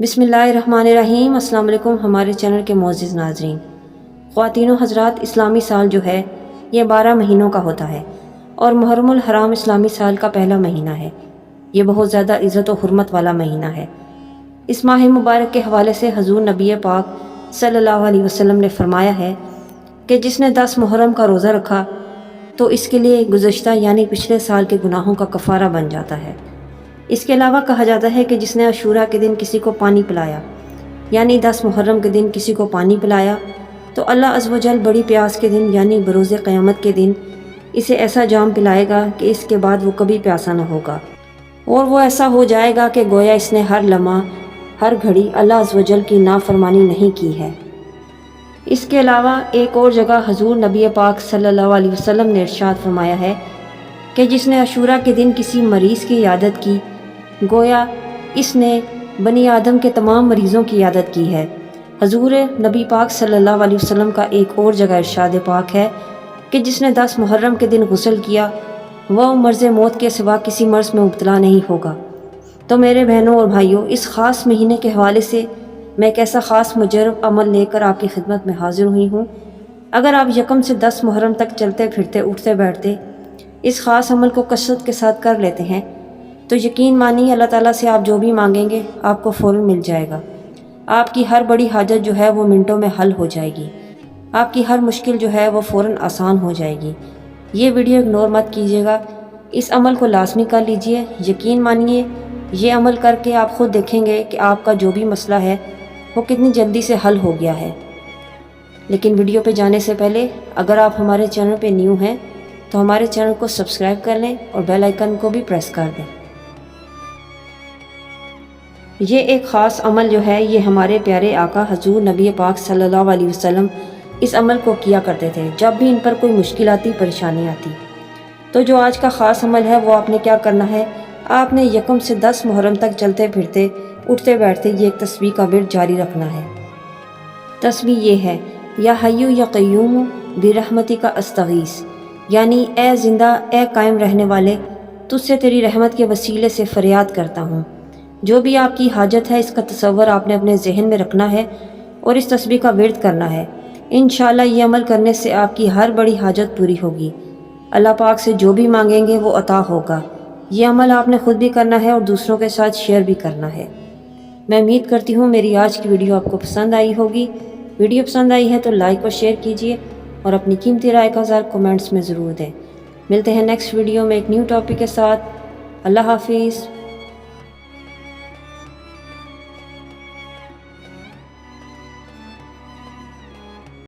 بسم اللہ الرحمن الرحیم۔ السلام علیکم ہمارے چینل کے معزز ناظرین، خواتین و حضرات، اسلامی سال جو ہے یہ 12 مہینوں کا ہوتا ہے اور محرم الحرام اسلامی سال کا پہلا مہینہ ہے۔ یہ بہت زیادہ عزت و حرمت والا مہینہ ہے۔ اس ماہ مبارک کے حوالے سے حضور نبی پاک صلی اللہ علیہ وسلم نے فرمایا ہے کہ جس نے 10 محرم کا روزہ رکھا تو اس کے لیے گزشتہ یعنی پچھلے سال کے گناہوں کا کفارہ بن جاتا ہے۔ اس کے علاوہ کہا جاتا ہے کہ جس نے عاشورہ کے دن کسی کو پانی پلایا یعنی 10 محرم کے دن کسی کو پانی پلایا تو اللہ عز و جل بڑی پیاس کے دن یعنی بروز قیامت کے دن اسے ایسا جام پلائے گا کہ اس کے بعد وہ کبھی پیاسا نہ ہوگا، اور وہ ایسا ہو جائے گا کہ گویا اس نے ہر لمحہ ہر گھڑی اللہ عز و جل کی نافرمانی نہیں کی ہے۔ اس کے علاوہ ایک اور جگہ حضور نبی پاک صلی اللہ علیہ وسلم نے ارشاد فرمایا ہے کہ جس نے عاشورہ کے دن کسی مریض کی عیادت کی گویا اس نے بنی آدم کے تمام مریضوں کی عیادت کی ہے۔ حضور نبی پاک صلی اللہ علیہ وسلم کا ایک اور جگہ ارشاد پاک ہے کہ جس نے 10 محرم کے دن غسل کیا وہ مرض موت کے سوا کسی مرض میں مبتلا نہیں ہوگا۔ تو میرے بہنوں اور بھائیوں، اس خاص مہینے کے حوالے سے میں ایک ایسا خاص مجرب عمل لے کر آپ کی خدمت میں حاضر ہوئی ہوں۔ اگر آپ یکم سے 10 محرم تک چلتے پھرتے اٹھتے بیٹھتے اس خاص عمل کو کثرت کے ساتھ کر لیتے ہیں تو یقین مانیے اللہ تعالیٰ سے آپ جو بھی مانگیں گے آپ کو فوراً مل جائے گا۔ آپ کی ہر بڑی حاجت جو ہے وہ منٹوں میں حل ہو جائے گی، آپ کی ہر مشکل جو ہے وہ فوراً آسان ہو جائے گی۔ یہ ویڈیو اگنور مت کیجیے گا، اس عمل کو لازمی کر لیجئے۔ یقین مانیے یہ عمل کر کے آپ خود دیکھیں گے کہ آپ کا جو بھی مسئلہ ہے وہ کتنی جلدی سے حل ہو گیا ہے۔ لیکن ویڈیو پہ جانے سے پہلے اگر آپ ہمارے چینل پہ نیو ہیں تو ہمارے چینل کو سبسکرائب کر لیں اور بیل آئیکن کو بھی پریس کر دیں۔ یہ ایک خاص عمل جو ہے یہ ہمارے پیارے آقا حضور نبی پاک صلی اللہ علیہ وسلم اس عمل کو کیا کرتے تھے جب بھی ان پر کوئی مشکل آتی، پریشانی آتی۔ تو جو آج کا خاص عمل ہے وہ آپ نے کیا کرنا ہے، آپ نے یکم سے 10 محرم تک چلتے پھرتے اٹھتے بیٹھتے یہ ایک تسبیح کا ورد جاری رکھنا ہے۔ تسبیح یہ ہے، یا حیو یا قیوم برحمتی کا استغیث، یعنی اے زندہ اے قائم رہنے والے، تجھ سے تیری رحمت کے وسیلے سے فریاد کرتا ہوں۔ جو بھی آپ کی حاجت ہے اس کا تصور آپ نے اپنے ذہن میں رکھنا ہے اور اس تسبیح کا ورد کرنا ہے۔ انشاءاللہ یہ عمل کرنے سے آپ کی ہر بڑی حاجت پوری ہوگی، اللہ پاک سے جو بھی مانگیں گے وہ عطا ہوگا۔ یہ عمل آپ نے خود بھی کرنا ہے اور دوسروں کے ساتھ شیئر بھی کرنا ہے۔ میں امید کرتی ہوں میری آج کی ویڈیو آپ کو پسند آئی ہوگی۔ ویڈیو پسند آئی ہے تو لائک اور شیئر کیجیے اور اپنی قیمتی رائے کا اظہار کمنٹس میں ضرور دیں۔ ملتے ہیں نیکسٹ ویڈیو میں ایک نیو ٹاپک کے ساتھ۔ اللہ حافظ۔